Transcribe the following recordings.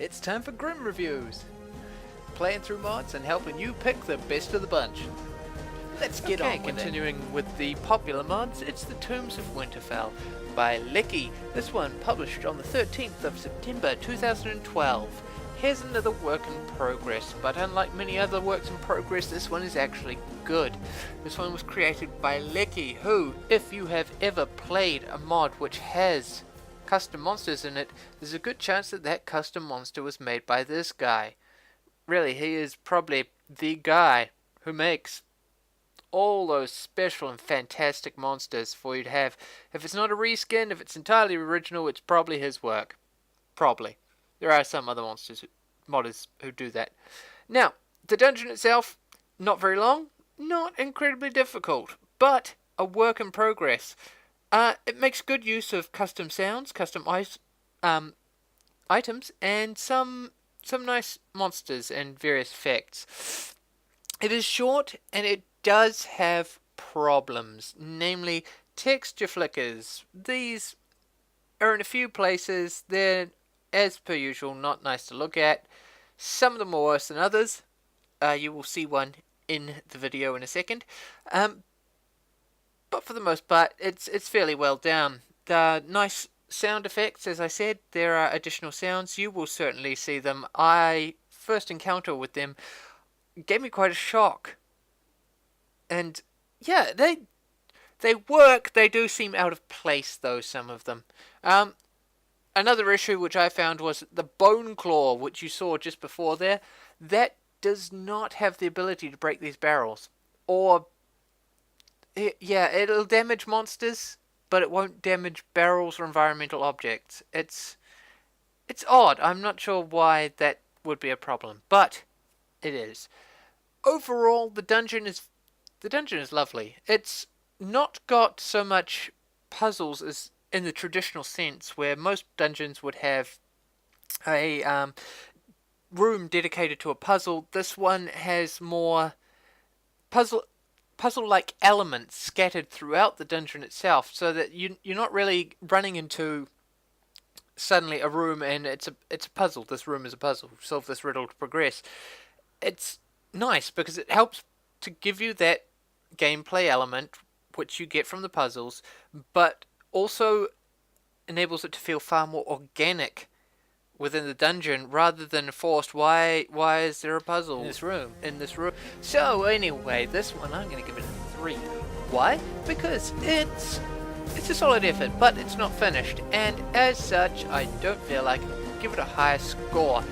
It's time for Grim Reviews. Playing through mods and helping you pick the best of the bunch. Let's get on with continuing with the popular mods, it's the Tombs of Winterfell by Lecky. This one published on the 13th of September 2012. Here's another work in progress, but unlike many other works in progress, this one is actually good. This one was created by Lecky, who, if you have ever played a mod which has custom monsters in it, there's a good chance that that custom monster was made by this guy. Really, he is probably the guy who makes all those special and fantastic monsters for you to have. If it's not a reskin, if it's entirely original, it's probably his work. Probably. There are some other modders who do that. Now, the dungeon itself, not very long, not incredibly difficult, but a work in progress. It makes good use of custom sounds, custom items, and some nice monsters and various effects. It is short, and it does have problems, namely texture flickers. These are in a few places. They're, as per usual, not nice to look at. Some of them are worse than others. You will see one in the video in a second. But for the most part, it's fairly well done. The nice sound effects, as I said, there are additional sounds. You will certainly see them. I first encounter with them gave me quite a shock. And yeah, they work. They do seem out of place, though, some of them. Another issue which I found was the bone claw, which you saw just before there. That does not have the ability to break these barrels. Or, yeah, it'll damage monsters, but it won't damage barrels or environmental objects. It's odd. I'm not sure why that would be a problem, but it is. Overall, the dungeon is lovely. It's not got so much puzzles as in the traditional sense, where most dungeons would have a room dedicated to a puzzle. This one has more puzzle-like elements scattered throughout the dungeon itself, so that you're not really running into suddenly a room and it's a puzzle. This room is a puzzle. Solve this riddle to progress. It's nice because it helps to give you that gameplay element which you get from the puzzles, but also enables it to feel far more organic within the dungeon rather than forced. Why is there a puzzle in this room? So anyway, this one I'm going to give it a 3. Why? Because it's a solid effort, but it's not finished, and as such I don't feel like I can give it a higher score.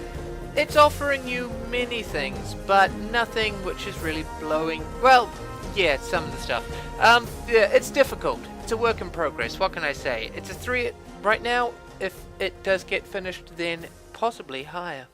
It's offering you many things, but nothing which is really blowing. Well, yeah, some of the stuff. Yeah, it's difficult. It's a work in progress. What can I say? It's a 3 right now. If it does get finished, then possibly higher.